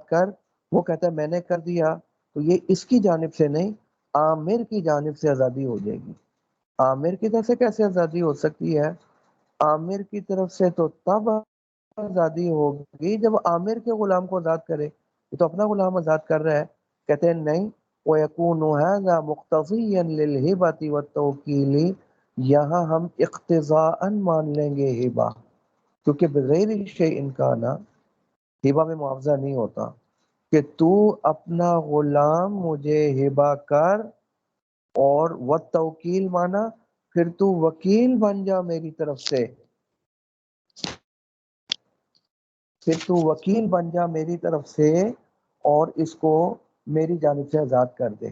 کر، وہ کہتا ہے میں نے کر دیا، تو یہ اس کی جانب سے نہیں، عامر کی جانب سے آزادی ہو جائے گی۔ عامر کی طرف سے کیسے آزادی ہو سکتی ہے؟ عامر کی طرف سے تو تب آزادی ہوگی جب عامر کے غلام کو آزاد کرے، یہ تو اپنا غلام آزاد کر رہا ہے۔ کہتے ہیں نہیں، وَيَكُونُ هَذَا مُقْتَضِيًّا لِلْهِبَةِ وَالتَّوْكِيلِ، یہاں ہم اقتضاءً مان لیں گے ہبہ، کیونکہ بغیر شیء امکانہ، ہبہ میں معاوضہ نہیں ہوتا کہ تو اپنا غلام مجھے ہبہ کر، اور والتوکیل مانا پھر تو وکیل بن جا میری طرف سے، پھر تو وکیل بن جا میری طرف سے اور اس کو میری جانب سے آزاد کر دے۔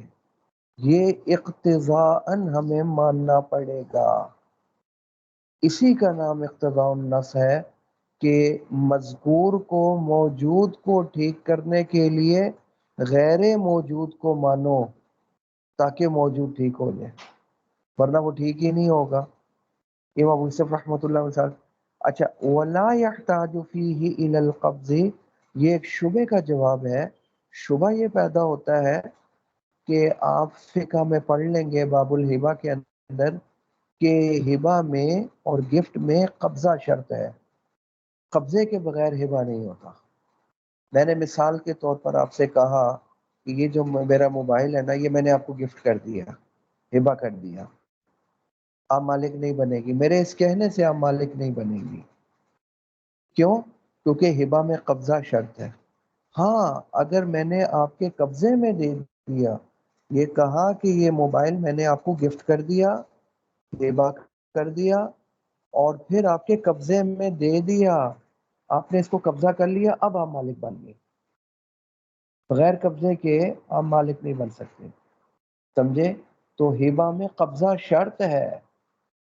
یہ اقتضاءً ہمیں ماننا پڑے گا۔ اسی کا نام اقتضاء النص ہے کہ مذکور کو، موجود کو ٹھیک کرنے کے لیے غیر موجود کو مانو تاکہ موجود ٹھیک ہو جائے، ورنہ وہ ٹھیک ہی نہیں ہوگا۔ امام ابو یوسف رحمۃ اللہ علیہ وسلم۔ اچھا، ولا يحتاج فيه الى القبض، یہ ایک شبہ کا جواب ہے۔ شبہ یہ پیدا ہوتا ہے کہ آپ فقہ میں پڑھ لیں گے باب الہبہ کے اندر کہ ہبہ میں اور گفٹ میں قبضہ شرط ہے، قبضے کے بغیر ہبہ نہیں ہوتا۔ میں نے مثال کے طور پر آپ سے کہا کہ یہ جو میرا موبائل ہے نا، یہ میں نے آپ کو گفٹ کر دیا، ہبہ کر دیا، آپ مالک نہیں بنے گی، میرے اس کہنے سے آپ مالک نہیں بنے گی۔ کیوں؟ کیونکہ ہبہ میں قبضہ شرط ہے۔ ہاں، اگر میں نے آپ کے قبضے میں دے دیا، یہ کہا کہ یہ موبائل میں نے آپ کو گفٹ کر دیا، ہبہ کر دیا، اور پھر آپ کے قبضے میں دے دیا، آپ نے اس کو قبضہ کر لیا، اب آپ مالک بن گئے۔ بغیر قبضے کے آپ مالک نہیں بن سکتے، سمجھے؟ تو ہبہ میں قبضہ شرط ہے۔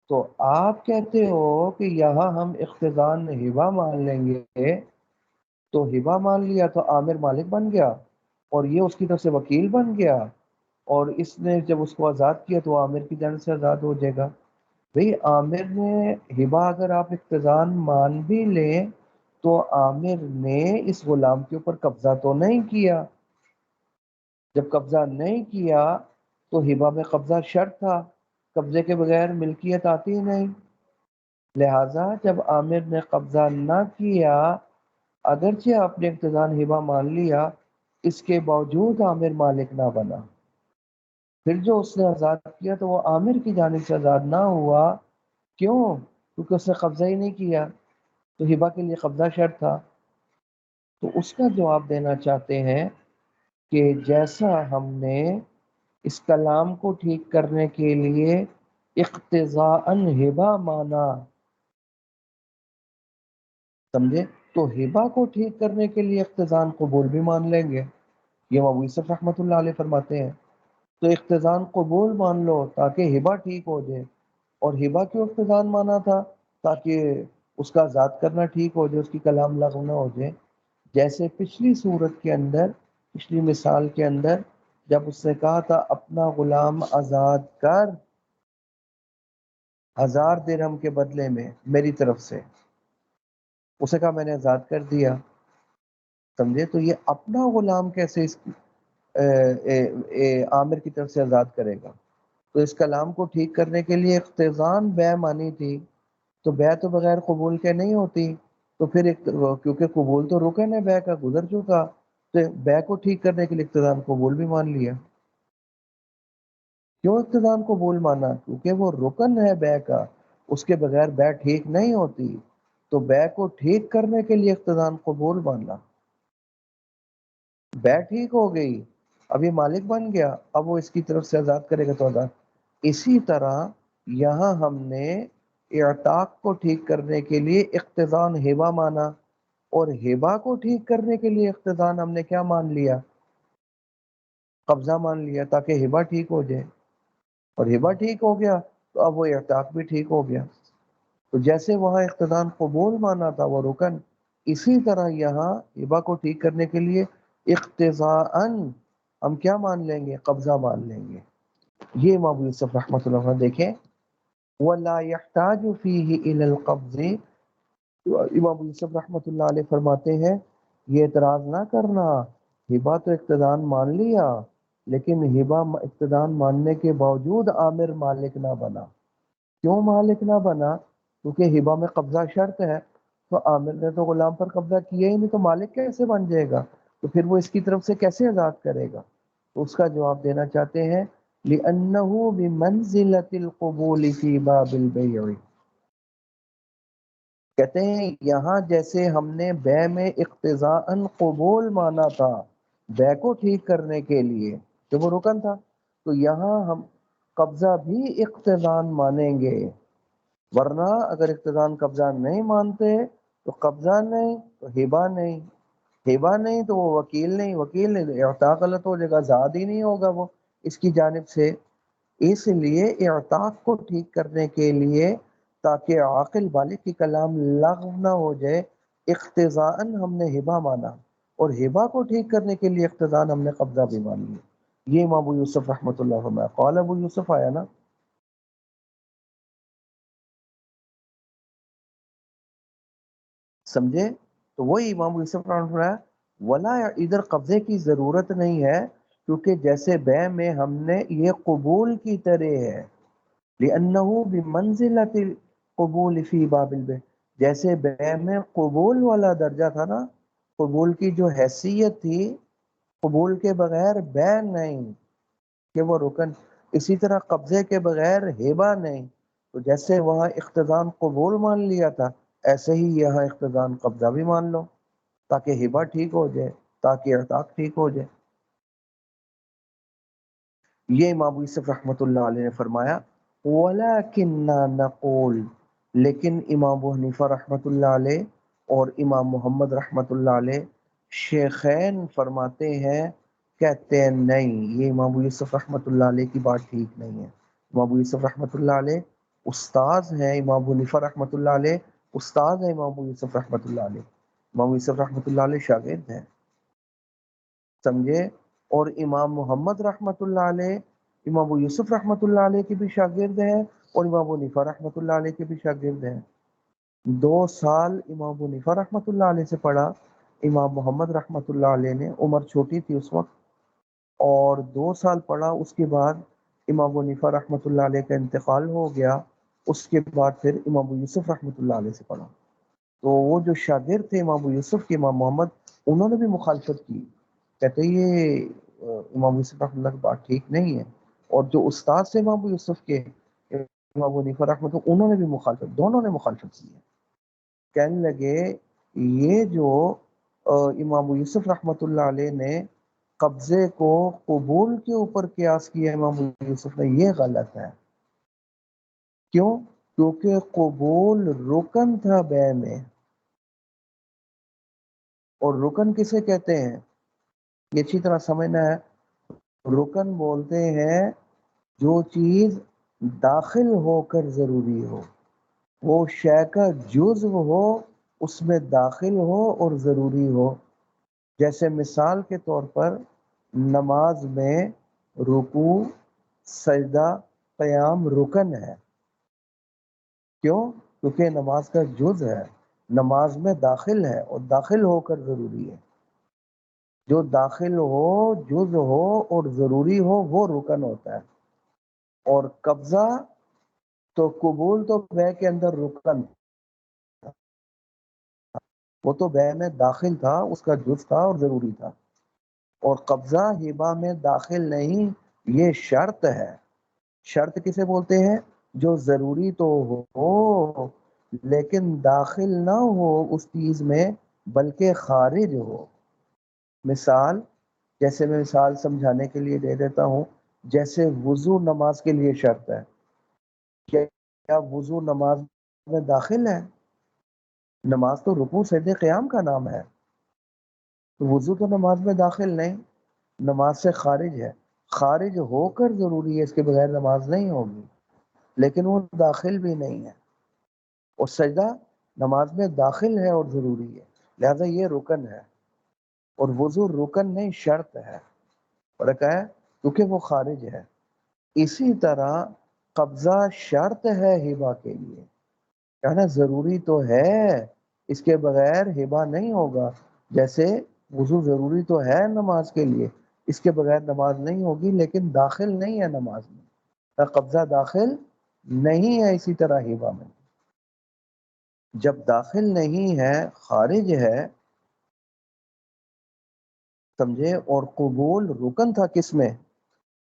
تو آپ کہتے ہو کہ یہاں ہم اقتضاءً ہبہ مان لیں گے، تو ہبہ مان لیا تو عامر مالک بن گیا، اور یہ اس کی طرف سے وکیل بن گیا، اور اس نے جب اس کو آزاد کیا تو عامر کی جانب سے آزاد ہو جائے گا۔ بھئی عامر نے ہبہ اگر آپ اقتضاءً مان بھی لیں تو عامر نے اس غلام کے اوپر قبضہ تو نہیں کیا۔ جب قبضہ نہیں کیا تو ہبہ میں قبضہ شرط تھا، قبضے کے بغیر ملکیت آتی ہی نہیں۔ لہٰذا جب عامر نے قبضہ نہ کیا، اگرچہ آپ نے اقتضاءً ہبہ مان لیا، اس کے باوجود عامر مالک نہ بنا۔ پھر جو اس نے آزاد کیا تو وہ عامر کی جانب سے آزاد نہ ہوا۔ کیوں؟ کیونکہ اس نے قبضہ ہی نہیں کیا، تو ہبہ کے لیے قبضہ شرط تھا۔ تو اس کا جواب دینا چاہتے ہیں کہ جیسا ہم نے اس کلام کو ٹھیک کرنے کے لیے اقتضاءً ہبہ مانا، سمجھے؟ تو ہبہ کو ٹھیک کرنے کے لیے اقتضاءً قبول بھی مان لیں گے۔ یہ ابو یوسف رحمۃ اللہ علیہ فرماتے ہیں تو اقتضاءً قبول مان لو تاکہ ہبہ ٹھیک ہو جائے۔ اور ہبہ کیوں اقتضاءً مانا تھا؟ تاکہ اس کا آزاد کرنا ٹھیک ہو جائے، اس کی کلام لغو نہ ہو جائے۔ جیسے پچھلی صورت کے اندر، پچھلی مثال کے اندر، جب اس نے کہا تھا اپنا غلام آزاد کر 1000 درہم کے بدلے میں میری طرف سے، اسے کہا میں نے آزاد کر دیا، سمجھے؟ تو یہ اپنا غلام کیسے اس عامر کی طرف سے آزاد کرے گا؟ تو اس کلام کو ٹھیک کرنے کے لیے اقتضاءً بیع مانی تھی، تو بیع تو بغیر قبول کے نہیں ہوتی، تو پھر کیونکہ قبول تو رکن ہے بیع کا، گزر چکا، تو بیع کو ٹھیک کرنے کے لیے اقتضاءً قبول بھی مان لیا۔ کیوں اقتضاءً قبول مانا؟ کیونکہ وہ رکن ہے بیع کا، اس کے بغیر بیع ٹھیک نہیں ہوتی، تو بیع کو ٹھیک کرنے کے لیے اقتضاءً قبول مانا۔ بیع ٹھیک ہو گئی، اب یہ مالک بن گیا، اب وہ اس کی طرف سے آزاد کرے گا تو آزاد۔ اسی طرح یہاں ہم نے اعتاق کو ٹھیک کرنے کے لیے اقتضاءً ہبہ مانا، اور ہبہ کو ٹھیک کرنے کے لیے اقتضاءً ہم نے کیا مان لیا؟ قبضہ مان لیا، تاکہ ہبہ ٹھیک ہو جائے، اور ہبہ ٹھیک ہو گیا تو اب وہ اعتاق بھی ٹھیک ہو گیا۔ تو جیسے وہاں اقتضاءً قبول مانا تھا وہ رکن، اسی طرح یہاں ہبہ کو ٹھیک کرنے کے لیے اقتضاءً ہم کیا مان لیں گے؟ قبضہ مان لیں گے۔ یہ امام ابو یوسف رحمۃ اللہ علیہ دیکھیں، وَلَا يَحْتَاجُ فِيهِ إِلَى الْقَبْضِ، امام ابو یوسف رحمۃ اللہ علیہ فرماتے ہیں یہ اعتراض نہ کرنا ہبا تو اقتدان مان لیا، لیکن ہبا اقتدان ماننے کے باوجود عامر مالک نہ بنا۔ کیوں مالک نہ بنا؟ کیونکہ ہبا میں قبضہ شرط ہے، تو عامر نے تو غلام پر قبضہ کیا ہی نہیں، تو مالک کیسے بن جائے گا؟ تو پھر وہ اس کی طرف سے کیسے آزاد کرے گا؟ تو اس کا جواب دینا چاہتے ہیں لِأَنَّهُ بِمَنزِلَةِ الْقُبُولِ فِي بَابِ الْبَيْعِ۔ کہتے ہیں یہاں جیسے ہم نے بے میں اقتضاءً قبول مانا تھا، بے کو ٹھیک کرنے کے لیے کہ وہ رکن تھا، تو یہاں ہم قبضہ بھی اقتضاءً مانیں گے، ورنہ اگر اقتضاءً قبضہ نہیں مانتے تو قبضہ نہیں تو ہبہ نہیں، ہبہ نہیں تو وہ وکیل نہیں، وکیل نہیں اعطا غلط ہو جائے گا، زاد ہی نہیں ہوگا وہ اس کی جانب سے۔ اس لیے اعتاق کو ٹھیک کرنے کے لیے، تاکہ عاقل بالغ کی کلام لغو نہ ہو جائے، اقتضاءً ہم نے ہبہ مانا، اور ہبہ کو ٹھیک کرنے کے لیے اقتضاءً ہم نے قبضہ بھی مان لیا۔ یہ امام ابو یوسف رحمۃ اللہ فرمایا، قال ابو یوسف آیا نا، سمجھے؟ تو وہی امام ابو یوسف رحمۃ اللہ فرمایا ولا، ادھر قبضے کی ضرورت نہیں ہے، کیونکہ جیسے بے میں ہم نے یہ قبول کی طرح ہے، لِأَنَّهُ بِمَنزِلَةِ الْقُبُولِ فِي بَابِ الْبَيْعِ، جیسے بے میں قبول والا درجہ تھا نا، قبول کی جو حیثیت تھی، قبول کے بغیر بے نہیں کہ وہ رکن، اسی طرح قبضے کے بغیر ہبہ نہیں، تو جیسے وہاں اقتضان قبول مان لیا تھا، ایسے ہی یہاں اقتضان قبضہ بھی مان لو، تاکہ ہبہ ٹھیک ہو جائے، تاکہ اعتاق ٹھیک ہو جائے۔ یہ امام ابو یوسف رحمۃ اللہ علیہ نے فرمایا وَلَكِنَّا نَقُولُ، لیکن امام ابو حنیفہ رحمۃ اللہ علیہ اور امام محمد رحمۃ اللہ علیہ شیخین فرماتے ہیں، کہتے ہیں نہیں، یہ امام ابو یوسف رحمۃ اللہ علیہ کی بات ٹھیک نہیں ہے۔ امام ابو یوسف رحمۃ اللہ علیہ استاذ ہیں امام ابو حنیفہ رحمۃ اللہ علیہ، استاذ ہیں امام ابو یوسف رحمۃ اللہ علیہ، امام ابو یوسف رحمۃ اللہ علیہ شاگرد ہیں، سمجھے؟ اور امام محمد رحمۃ اللہ علیہ امام ابو یوسف رحمۃ اللہ علیہ کے بھی شاگرد ہیں، اور امام ابو حنیفہ رحمۃ اللہ علیہ کے بھی شاگرد ہیں۔ 2 سال امام ابو حنیفہ رحمۃ اللہ علیہ سے پڑھا، امام محمد رحمۃ اللہ علیہ نے، عمر چھوٹی تھی اس وقت، اور 2 سال پڑھا، اس کے بعد امام ابو حنیفہ رحمۃ اللہ علیہ کا انتقال ہو گیا، اس کے بعد پھر امام ابو یوسف رحمۃ اللہ علیہ سے پڑھا۔ تو وہ جو شاگرد تھے امام ابو یوسف کے، امام محمد، انہوں نے بھی مخالفت کی، کہتے یہ امام یوسف رحمۃ اللہ کی بات ٹھیک نہیں ہے، اور جو استاد سے امام ابو یوسف کے، امام ابو حنیفہ رحمۃ اللہ، انہوں نے بھی مخالفت، دونوں نے مخالفت کی ہے۔ کہنے لگے یہ جو امام ابو یوسف رحمۃ اللہ علیہ نے قبضے کو قبول کے اوپر قیاس کیا امام ابو یوسف نے، یہ غلط ہے۔ کیوں؟ کیونکہ قبول رکن تھا بے میں، اور رکن کسے کہتے ہیں یہ اچھی طرح سمجھنا ہے، رکن بولتے ہیں جو چیز داخل ہو کر ضروری ہو، وہ شے کا جزو ہو، اس میں داخل ہو اور ضروری ہو۔ جیسے مثال کے طور پر نماز میں رکوع، سجدہ، قیام رکن ہے، کیوں؟ کیونکہ نماز کا جز ہے، نماز میں داخل ہے، اور داخل ہو کر ضروری ہے۔ جو داخل ہو، جز ہو اور ضروری ہو، وہ رکن ہوتا ہے۔ اور قبضہ تو قبول تو بے کے اندر رکن، وہ تو بے میں داخل تھا، اس کا جز تھا اور ضروری تھا، اور قبضہ ہبہ میں داخل نہیں، یہ شرط ہے۔ شرط کسے بولتے ہیں؟ جو ضروری تو ہو لیکن داخل نہ ہو اس چیز میں، بلکہ خارج ہو۔ مثال، جیسے میں مثال سمجھانے کے لیے دے دیتا ہوں، جیسے وضو نماز کے لیے شرط ہے، کیا وضو نماز میں داخل ہے؟ نماز تو رکوع سجدے قیام کا نام ہے، تو وضو تو نماز میں داخل نہیں، نماز سے خارج ہے، خارج ہو کر ضروری ہے، اس کے بغیر نماز نہیں ہوگی، لیکن وہ داخل بھی نہیں ہے۔ اور سجدہ نماز میں داخل ہے اور ضروری ہے، لہذا یہ رکن ہے، اور وضو رکن نہیں، شرط ہے، فرق ہے، کیونکہ وہ خارج ہے۔ اسی طرح قبضہ شرط ہے ہبہ کے لیے، کہنا ضروری تو ہے، اس کے بغیر ہبہ نہیں ہوگا۔ جیسے وضو ضروری تو ہے نماز کے لیے، اس کے بغیر نماز نہیں ہوگی، لیکن داخل نہیں ہے نماز میں، قبضہ داخل نہیں ہے۔ اسی طرح ہبہ میں جب داخل نہیں ہے، خارج ہے، سمجھے، اور قبول رکن تھا کس میں؟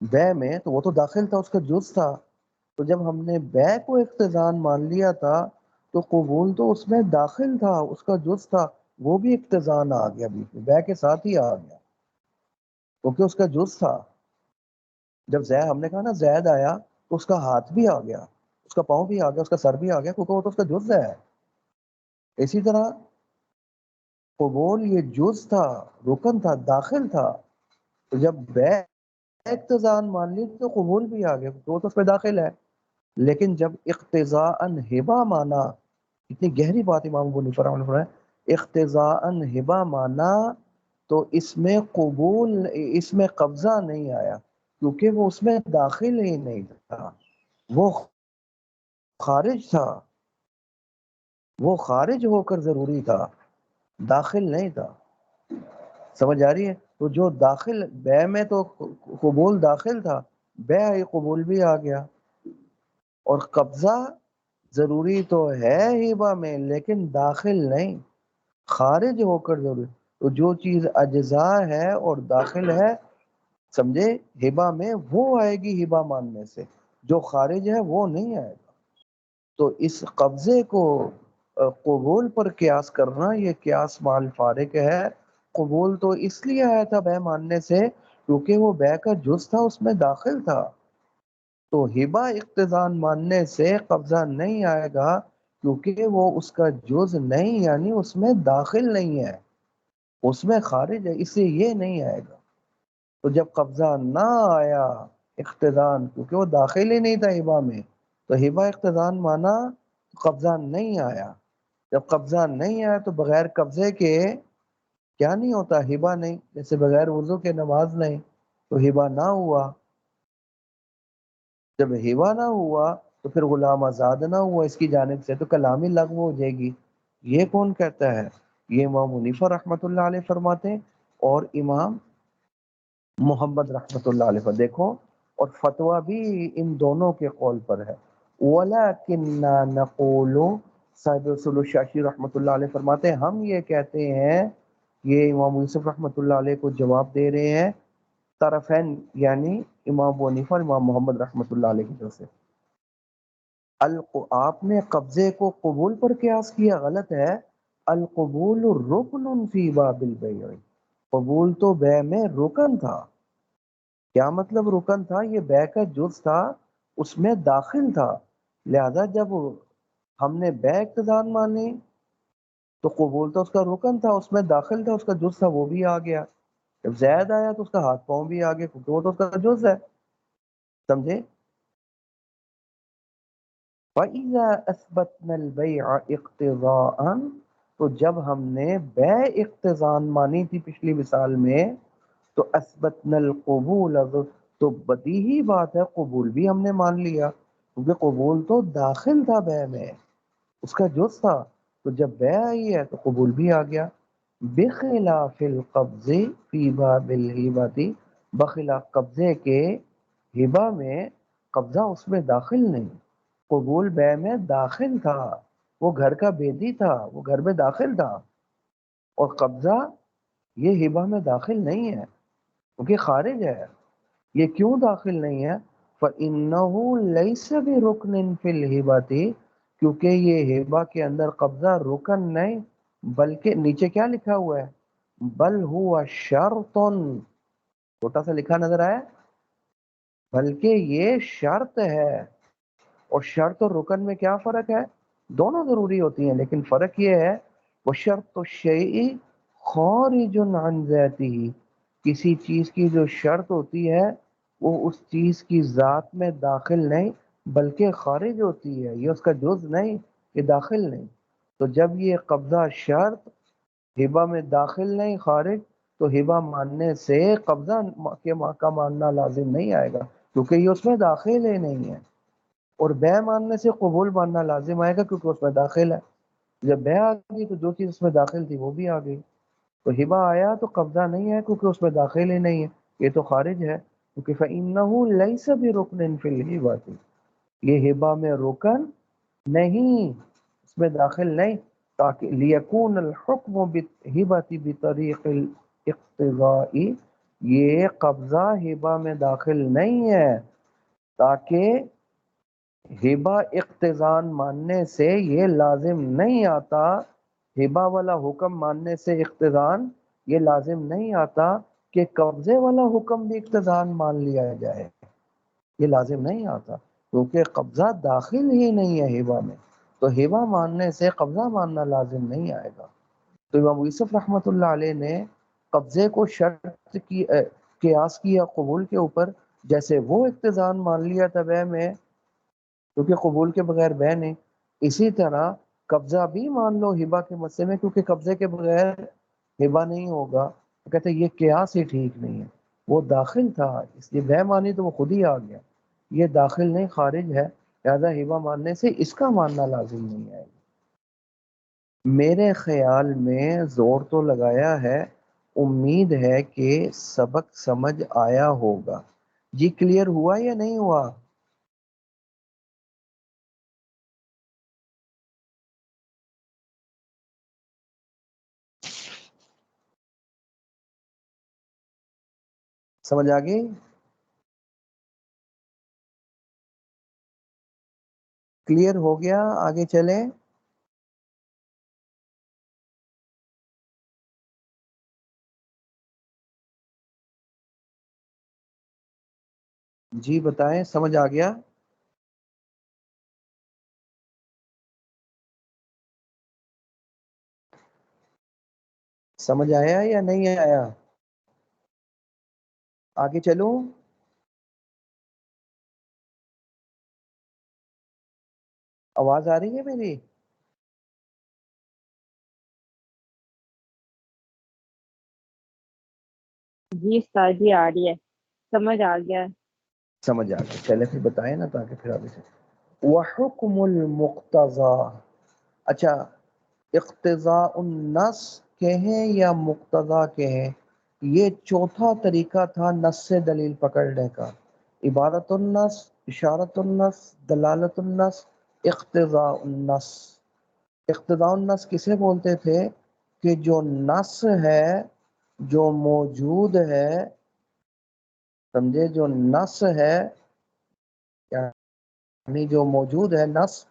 بے میں، تو وہ تو داخل تھا، اس کا جز تھا۔ تو جب ہم نے بے کو اقتضان مان لیا تھا تو قبول تو اس میں داخل تھا، اس کا جز تھا، وہ بھی اقتضان آ گیا، بیچ میں بے کے ساتھ ہی آ گیا کیونکہ اس کا جز تھا۔ جب زید ہم نے کہا نا زید آیا تو اس کا ہاتھ بھی آ گیا، اس کا پاؤں بھی آ گیا، اس کا سر بھی آ گیا، کیونکہ وہ تو اس کا جز ہے۔ اسی طرح قبول یہ جز تھا، رکن تھا، داخل تھا، تو جب بے اقتضان مان لی تو قبول بھی آ گیا کیونکہ وہ تو اس پہ داخل ہے۔ لیکن جب اقتضاء ہبہ مانا، اتنی گہری بات امام ابو حنیفہ رحمۃ اللہ علیہ، اقتضاء ہبہ مانا تو اس میں قبول، اس میں قبضہ نہیں آیا کیونکہ وہ اس میں داخل ہی نہیں تھا، وہ خارج تھا، وہ خارج ہو کر ضروری تھا، داخل نہیں تھا۔ سمجھ آ رہی ہے؟ تو جو داخل بے میں تو قبول داخل تھا، بے آئی قبول بھی آ گیا، اور قبضہ ضروری تو ہے ہبہ میں لیکن داخل نہیں، خارج ہو کر ضروری۔ تو جو چیز اجزاء ہے اور داخل ہے، سمجھے، ہبہ میں، وہ آئے گی ہبہ ماننے سے، جو خارج ہے وہ نہیں آئے گا۔ تو اس قبضے کو قبول پر قیاس کرنا، یہ قیاس مع الفارق ہے۔ قبول تو اس لیے آیا تھا بے ماننے سے کیونکہ وہ بے کا جز تھا، اس میں داخل تھا۔ تو ہبہ اقتضان ماننے سے قبضہ نہیں آئے گا کیونکہ وہ اس کا جز نہیں، یعنی اس میں داخل نہیں ہے، اس میں خارج ہے، اس سے یہ نہیں آئے گا۔ تو جب قبضہ نہ آیا اقتضان، کیونکہ وہ داخل ہی نہیں تھا ہبہ میں، تو ہبہ اقتضان مانا تو قبضہ نہیں آیا۔ جب قبضہ نہیں آیا تو بغیر قبضے کے کیا نہیں ہوتا؟ ہبہ نہیں۔ جیسے بغیر وضو کے نماز نہیں، تو ہبہ نہ ہوا۔ جب ہبہ نہ ہوا تو پھر غلام آزاد نہ ہوا اس کی جانب سے، تو کلامی لغو ہو جائے گی۔ یہ کون کہتا ہے؟ یہ امام حنیفہ رحمۃ اللہ علیہ فرماتے ہیں، اور امام محمد رحمۃ اللہ علیہ پر دیکھو، اور فتویٰ بھی ان دونوں کے قول پر ہے۔ وَلَكِنَّا نَقُولُ، صاحب اصول الشاشی رحمۃ اللہ علیہ فرماتے ہیں ہم یہ کہتے ہیں، یہ امام یوسف رحمۃ اللہ علیہ کو جواب دے رہے ہیں طرفین، یعنی امام ابو حنیفہ اور امام محمد رحمۃ اللہ علیہ کی طرف سے۔ آپ نے قبضے کو قبول پر قیاس کیا، غلط ہے۔ القبول رکن فی باب البیع، قبول تو بے میں رکن تھا۔ کیا مطلب رکن تھا؟ یہ بے کا جز تھا، اس میں داخل تھا، لہذا جب ہم نے بے اقتضان مانی تو قبول تو اس کا رکن تھا، اس میں داخل تھا، اس کا جز تھا، وہ بھی آ گیا۔ جب زید آیا تو اس کا ہاتھ پاؤں بھی آ گیا کیونکہ وہ تو اس کا جز ہے، سمجھے۔ فَإِذَا أَثْبَتْنَا الْبَيْعَ اقْتِضَاءً، تو جب ہم نے بے اقتضان مانی تھی پچھلی مثال میں، تو اثبتنا القبول، تو بدیہی بات ہے قبول بھی ہم نے مان لیا کیونکہ قبول تو داخل تھا بے میں، اس کا جز تھا۔ تو جب بے آئی ہے تو قبول بھی آ گیا۔ بخلاف القبض فی باب الہبۃ، بخلاف قبضے کے ہبہ میں، قبضہ اس میں داخل نہیں، قبول بے میں داخل تھا، وہ گھر کا بیدی تھا، وہ گھر میں داخل تھا، اور قبضہ یہ ہبہ میں داخل نہیں ہے کیونکہ خارج ہے۔ یہ کیوں داخل نہیں ہے؟ فَإِنَّهُ لَيْسَ بِرُكْنٍ فِي الْهِبَةِ، کیونکہ یہ ہبہ کے اندر قبضہ رکن نہیں، بلکہ نیچے کیا لکھا ہوا ہے؟ بل ہوا شرط، چھوٹا سا لکھا نظر آیا، بلکہ یہ شرط ہے۔ اور شرط اور رکن میں کیا فرق ہے؟ دونوں ضروری ہوتی ہیں لیکن فرق یہ ہے، وہ شرط الشیء خارج عن ذاتہ، کسی چیز کی جو شرط ہوتی ہے وہ اس چیز کی ذات میں داخل نہیں بلکہ خارج ہوتی ہے، یہ اس کا جز نہیں، یہ داخل نہیں۔ تو جب یہ قبضہ شرط ہبہ میں داخل نہیں، خارج، تو ہبہ ماننے سے قبضہ کے کا ماننا لازم نہیں آئے گا کیونکہ یہ اس میں داخل ہی نہیں ہے، اور بے ماننے سے قبول ماننا لازم آئے گا کیونکہ اس میں داخل ہے۔ جب بے آ گئی تو جو چیز اس میں داخل تھی وہ بھی آ گئی۔ تو ہبا آیا تو قبضہ نہیں ہے کیونکہ اس میں داخل ہی نہیں ہے، یہ تو خارج ہے، کیونکہ فَإِنَّهُ لَيْسَ بِرُكْنٍ فِي الْهِبَةِ، یہ ہبا میں رکن نہیں، اس میں داخل نہیں، تاکہ لیکون الحکم بالہبۃ بطریق الاقتضاء، یہ قبضہ ہبا میں داخل نہیں ہے تاکہ ہبا اقتضان ماننے سے یہ لازم نہیں آتا، ہبا والا حکم ماننے سے اقتضان یہ لازم نہیں آتا کہ قبضے والا حکم بھی اقتضان مان لیا جائے، یہ لازم نہیں آتا کیونکہ قبضہ داخل ہی نہیں ہے ہبا میں، تو ہبا ماننے سے قبضہ ماننا لازم نہیں آئے گا۔ تو امام یوسف رحمۃ اللہ علیہ نے قبضے کو شرط کی قیاس کیا قبول کے اوپر، جیسے وہ اقتضان مان لیا تھا بے میں کیونکہ قبول کے بغیر بے نہیں، اسی طرح قبضہ بھی مان لو ہبا کے مسئلے میں کیونکہ قبضے کے بغیر ہبا نہیں ہوگا، تو کہتے ہیں یہ قیاس ہی ٹھیک نہیں ہے، وہ داخل تھا اس لیے بے مانی تو وہ خود ہی آ گیا، یہ داخل نہیں خارج ہے، لہذا ہبا ماننے سے اس کا ماننا لازم نہیں ہے۔ میرے خیال میں زور تو لگایا ہے، امید ہے کہ سبق سمجھ آیا ہوگا۔ جی کلیئر ہوا یا نہیں ہوا؟ سمجھ آ گئی؟ کلیئر ہو گیا؟ آگے چلیں۔ جی بتائیں، سمجھ آ گیا؟ سمجھ آیا یا نہیں آیا؟ آگے چلوں؟ آواز آ رہی ہے میری؟ جی استاد جی آ رہی ہے، سمجھ آ گیا۔ سمجھ آ گیا، چلے پھر بتائیں نا تاکہ پھر آگے سے وحکم المقتضا، اچھا اقتضاء النص کہیں یا مقتضا کہیں، یہ چوتھا طریقہ تھا نص سے دلیل پکڑنے کا، عبارت النص، اشارت النص، دلالت النص، اقتضاء النص۔ اقتضاء النص کسے بولتے تھے کہ جو نص ہے، جو موجود ہے، سمجھے، جو نص ہے یعنی جو موجود ہے نص،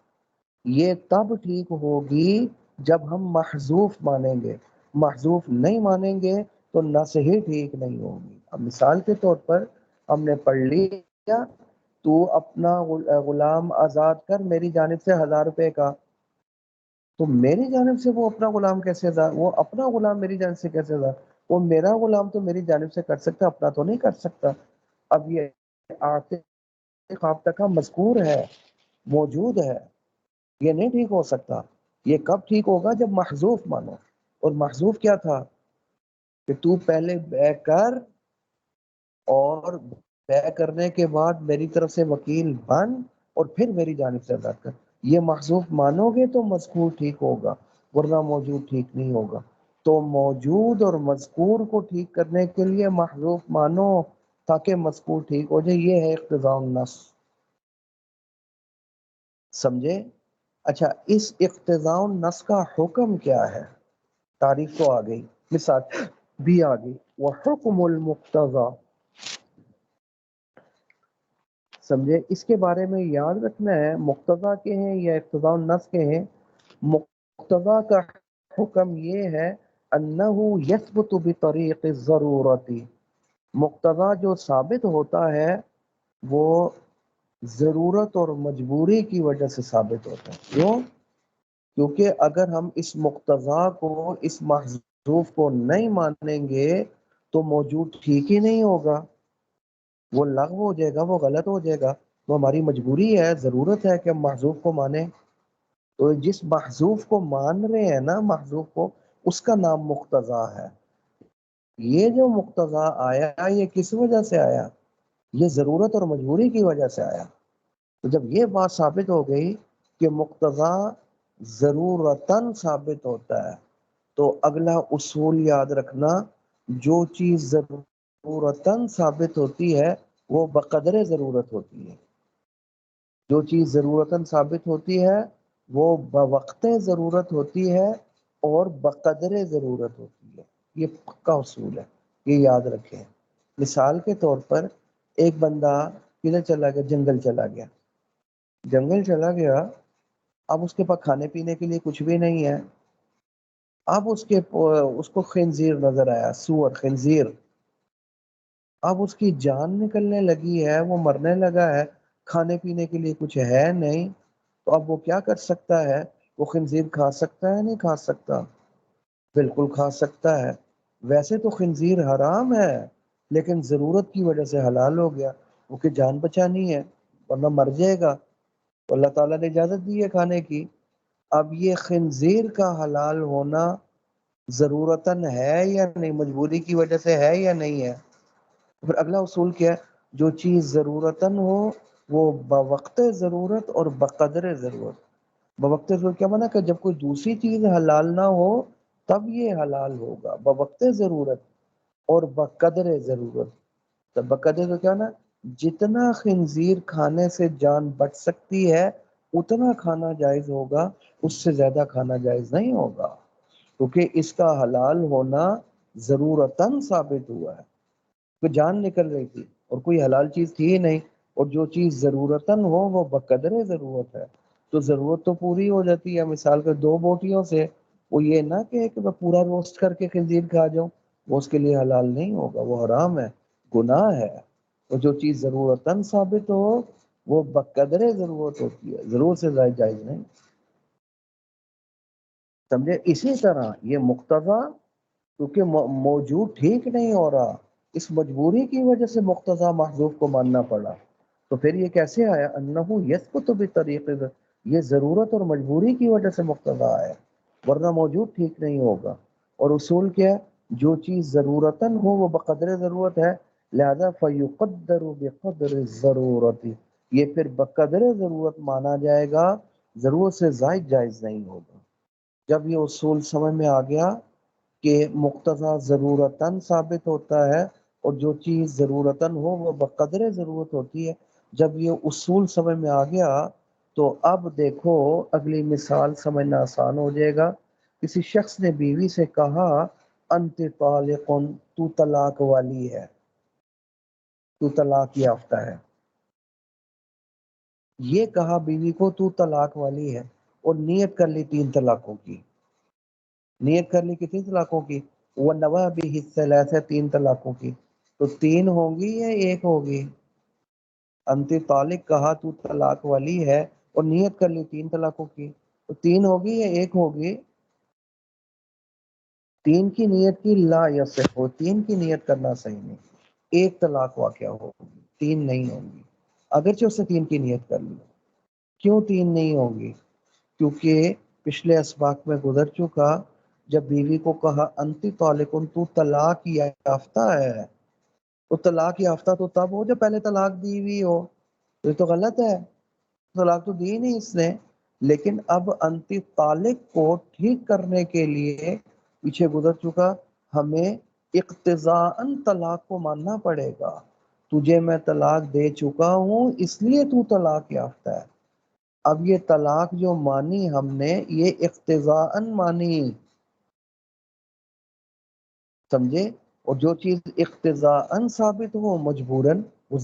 یہ تب ٹھیک ہوگی جب ہم محذوف مانیں گے، محذوف نہیں مانیں گے تو نص ہی ٹھیک نہیں ہوگی۔ اب مثال کے طور پر ہم نے پڑھ لیا تو اپنا غلام آزاد کر میری جانب سے 1000 روپے کا، تو میری جانب سے وہ اپنا غلام کیسے آزاد، وہ اپنا غلام میری جانب سے کیسے آزاد، وہ میرا غلام تو میری جانب سے کر سکتا، اپنا تو نہیں کر سکتا۔ اب یہ عاطف خافتہ کا مذکور ہے، موجود ہے، یہ نہیں ٹھیک ہو سکتا۔ یہ کب ٹھیک ہوگا؟ جب محذوف مانو، اور محذوف کیا تھا کہ تو پہلے بے کر اور بے کرنے کے بعد میری طرف سے وکیل بن اور پھر میری جانب سے ادا کر، یہ محذوف مانو گے تو مذکور ٹھیک ہوگا، ورنہ موجود ٹھیک نہیں ہوگا۔ تو موجود اور مذکور کو ٹھیک کرنے کے لیے محذوف مانو تاکہ مذکور ٹھیک ہو جائے، یہ ہے اقتضاء النص، سمجھے؟ اچھا اس اقتضاء النص کا حکم کیا ہے؟ تعریف تو آ گئی، مثال بھی آ گئی، وحکم المقتضی، سمجھے؟ اس کے بارے میں یاد رکھنا ہے مقتضی کے ہیں یا اقتضاء النص کے ہیں۔ مقتضی کا حکم یہ ہے انہ یثبت بطریق الضرورت، مقتضی جو ثابت ہوتا ہے وہ ضرورت اور مجبوری کی وجہ سے ثابت ہوتا ہے۔ کیوں؟ کیونکہ اگر ہم اس مقتضی کو، اس محذوف کو نہیں مانیں گے تو موجود ٹھیک ہی نہیں ہوگا، وہ لغو ہو جائے گا، وہ غلط ہو جائے گا، تو ہماری مجبوری ہے، ضرورت ہے کہ ہم محذوف کو مانیں۔ تو جس محذوف کو مان رہے ہیں نا، محذوف کو، اس کا نام مقتضی ہے۔ یہ جو مقتضی آیا یہ کس وجہ سے آیا؟ یہ ضرورت اور مجبوری کی وجہ سے آیا۔ تو جب یہ بات ثابت ہو گئی کہ مقتضی ضرورتاً ثابت ہوتا ہے، تو اگلا اصول یاد رکھنا، جو چیز ضرورتاً ثابت ہوتی ہے وہ بقدر ضرورت ہوتی ہے، جو چیز ضرورتاً ثابت ہوتی ہے وہ بوقت ضرورت ہوتی ہے اور بقدر ضرورت ہوتی ہے۔ یہ پکا اصول ہے، یہ یاد رکھیں۔ مثال کے طور پر ایک بندہ کدھر چلا گیا؟ جنگل چلا گیا، جنگل چلا گیا، اب اس کے پاس کھانے پینے کے لیے کچھ بھی نہیں ہے، اب اس کو خنزیر نظر آیا، سور خنزیر، اب اس کی جان نکلنے لگی ہے، وہ مرنے لگا ہے، کھانے پینے کے لیے کچھ ہے نہیں، تو اب وہ کیا کر سکتا ہے؟ وہ خنزیر کھا سکتا ہے؟ نہیں کھا سکتا؟ بالکل کھا سکتا ہے۔ ویسے تو خنزیر حرام ہے، لیکن ضرورت کی وجہ سے حلال ہو گیا، کیونکہ جان بچانی ہے ورنہ مر جائے گا، تو اللہ تعالیٰ نے اجازت دی ہے کھانے کی۔ اب یہ خنزیر کا حلال ہونا ضرورتاً ہے یا نہیں، مجبوری کی وجہ سے ہے یا نہیں ہے؟ پھر اگلا اصول کیا ہے؟ جو چیز ضرورتاً ہو وہ بوقت ضرورت اور بقدر ضرورت۔ بوقت ضرورت کیا مانا کہ جب کوئی دوسری چیز حلال نہ ہو تب یہ حلال ہوگا، بوقت ضرورت اور بقدر ضرورت۔ تو بقدر تو کیا نا، جتنا خنزیر کھانے سے جان بچ سکتی ہے اتنا کھانا جائز ہوگا، اس سے زیادہ کھانا جائز نہیں ہوگا، کیونکہ اس کا حلال ہونا ضرورتاً ثابت ہوا ہے، کہ جان نکل رہی تھی اور کوئی حلال چیز تھی ہی نہیں، اور جو چیز ضرورتاً ہو وہ بقدر ضرورت ہے، تو ضرورت تو پوری ہو جاتی ہے۔ مثال کے دو بوٹیوں سے وہ یہ نہ کہ میں پورا روسٹ کر کے خنزیر کھا جاؤں، وہ اس کے لیے حلال نہیں ہوگا، وہ حرام ہے، گناہ ہے۔ اور جو چیز ضرورتاً ثابت ہو وہ بقدر ضرورت ہوتی ہے، ضرور سے زائد جائز نہیں، سمجھے؟ اسی طرح یہ مقتضا، کیونکہ موجود ٹھیک نہیں ہو رہا، اس مجبوری کی وجہ سے مقتضا محذوف کو ماننا پڑا، تو پھر یہ کیسے آیا؟ انہو یثبت بطریق، یہ ضرورت اور مجبوری کی وجہ سے مقتضا ہے، ورنہ موجود ٹھیک نہیں ہوگا۔ اور اصول کیا ہے؟ جو چیز ضرورتاً ہو وہ بقدر ضرورت ہے، لہذا فیقدر بقدر الضرورت، یہ پھر بقدر ضرورت مانا جائے گا، ضرورت سے زائد جائز نہیں ہوگا۔ جب یہ اصول سمجھ میں آ گیا کہ مقتضا ضرورتاً ثابت ہوتا ہے اور جو چیز ضرورتاً ہو وہ بقدر ضرورت ہوتی ہے، جب یہ اصول سمجھ میں آ گیا تو اب دیکھو اگلی مثال سمجھنا آسان ہو جائے گا۔ کسی شخص نے بیوی سے کہا انت طالق، تو طلاق والی ہے، تو طلاق یافتہ ہے، یہ کہا بیوی کو تو طلاق والی ہے، اور نیت کر لی 3 طلاقوں کی، نیت کر لی کتنی طلاقوں کی؟ وہ نوا بھی حصہ ہے 3 طلاقوں کی، تو 3 ہوں گی یا 1 ہوگی؟ انت طالق کہا تو طلاق والی ہے اور نیت کر لی 3 طلاقوں کی، تو 3 ہوگی یا 1 ہوگی؟ 3 کی نیت کی لا یصح، 3 کی نیت کرنا صحیح نہیں، 1 طلاق واقع ہوگی، 3 نہیں ہوگی، اگرچہ اس نے 3 کی نیت کر لی۔ کیوں 3 نہیں ہوگی؟ کیونکہ پچھلے اسباق میں گزر چکا، جب بیوی کو کہا انتی طالقن، تو طلاق یافتہ ہے، تو طلاق یافتہ تو تب ہو جب پہلے طلاق دی ہوئی ہو، تو یہ تو غلط ہے، طلاق تو دی نہیں اس نے۔ لیکن اب انتی طالق کو ٹھیک کرنے کے لیے پیچھے گزر چکا، ہمیں اقتضاءً طلاق کو ماننا پڑے گا، تجھے میں طلاق دے چکا ہوں اس لیے تو طلاق یافتہ ہے۔ اب یہ طلاق جو مانی ہم نے یہ اقتضاءً مانی، سمجھے؟ اور جو چیز اقتضاءً ثابت ہو مجبوراً وہ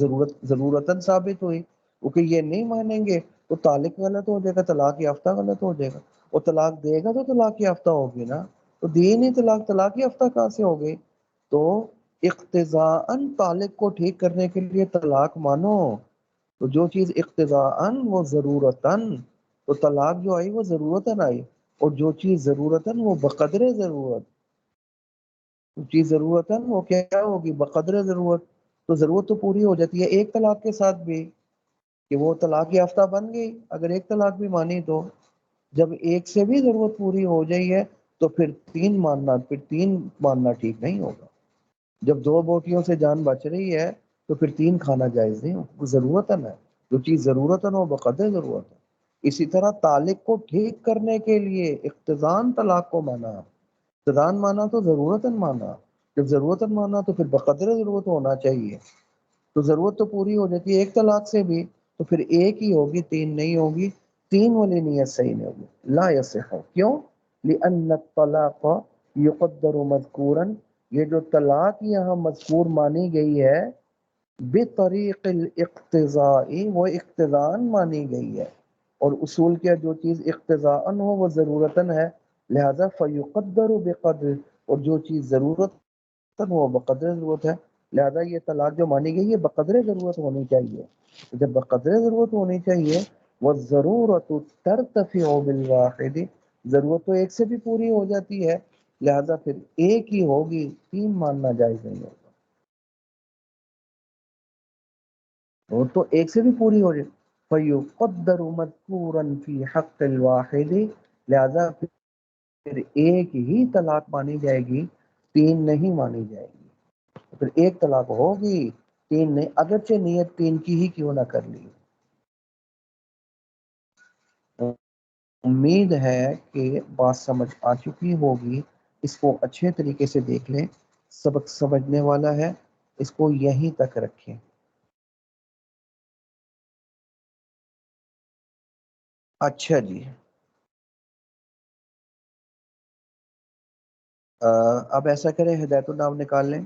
ضرورتاً ثابت ہوئی، کیونکہ یہ نہیں مانیں گے تو طالق غلط ہو جائے گا، طلاق یافتہ غلط ہو جائے گا، اور طلاق دے گا تو طلاق یافتہ ہوگی نا، تو دی نہیں طلاق، طلاق یافتہ کہاں سے ہو گئی؟ تو اقتضاءً طالق کو ٹھیک کرنے کے لیے طلاق مانو، تو جو چیز اقتضاءً وہ ضرورتاً، تو طلاق جو آئی وہ ضرورتاً آئی، اور جو چیز ضرورتاً وہ بقدر ضرورت، جو چیز ضرورتاً وہ کیا ہوگی؟ بقدر ضرورت، تو ضرورت تو پوری ہو جاتی ہے 1 طلاق کے ساتھ بھی، کہ وہ طلاق یافتہ بن گئی اگر 1 طلاق بھی مانی تو۔ جب 1 سے بھی ضرورت پوری ہو جائی ہے تو پھر 3 ماننا، پھر 3 ماننا ٹھیک نہیں ہوگا۔ جب 2 بوٹیوں سے جان بچ رہی ہے تو پھر 3 کھانا جائز نہیں ہوگا، وہ ضرورتاً ہے، جو چیز ضرورتاً ہو بقدر ضرورت ہے۔ اسی طرح طالق کو ٹھیک کرنے کے لیے اقتضاءً طلاق کو مانا، اقتضان مانا تو ضرورتاً مانا، جب ضرورتاً مانا تو پھر بقدر ضرورت ہونا چاہیے، تو ضرورت تو پوری ہو جاتی ہے ایک طلاق سے بھی، تو پھر ایک ہی ہوگی، تین نہیں ہوگی، تین والی نیت صحیح نہیں ہوگی، لا یصح، کیوں؟ لأن الطلاق یقدر مذکورا، یہ جو طلاق یہاں مذکور مانی گئی ہے، بطریق الاقتضاء، وہ اقتضاءً مانی گئی ہے، اور اصول کیا، جو چیز اقتضاءً ہو وہ ضرورتاً ہے، لہذا فیقدر بقدر، اور جو چیز ضرورت وہ بقدر ضرورت ہے، لہذا یہ طلاق جو مانی گئی ہے بقدر ضرورت ہونی چاہیے، جب بقدر ضرورت ہونی چاہیے، والضرورت ترتفع بالواحد، ضرورت تو ایک سے بھی پوری ہو جاتی ہے، لہذا پھر ایک ہی ہوگی، تین ماننا جائز نہیں ہوگا، وہ تو ایک سے بھی پوری ہو جائے، فیقدر مذکورا فی حق الواحد، لہذا پھر ایک ہی طلاق مانی جائے گی، تین نہیں مانی جائے گی، پھر ایک طلاق ہوگی، تین نہیں، اگرچہ نیت تین کی ہی کیوں نہ کر لی۔ امید ہے کہ بات سمجھ آ چکی ہوگی، اس کو اچھے طریقے سے دیکھ لیں، سبق سمجھنے والا ہے، اس کو یہیں تک رکھیں۔ اچھا جی، اب ایسا کریں، ہدایت النام نکال لیں۔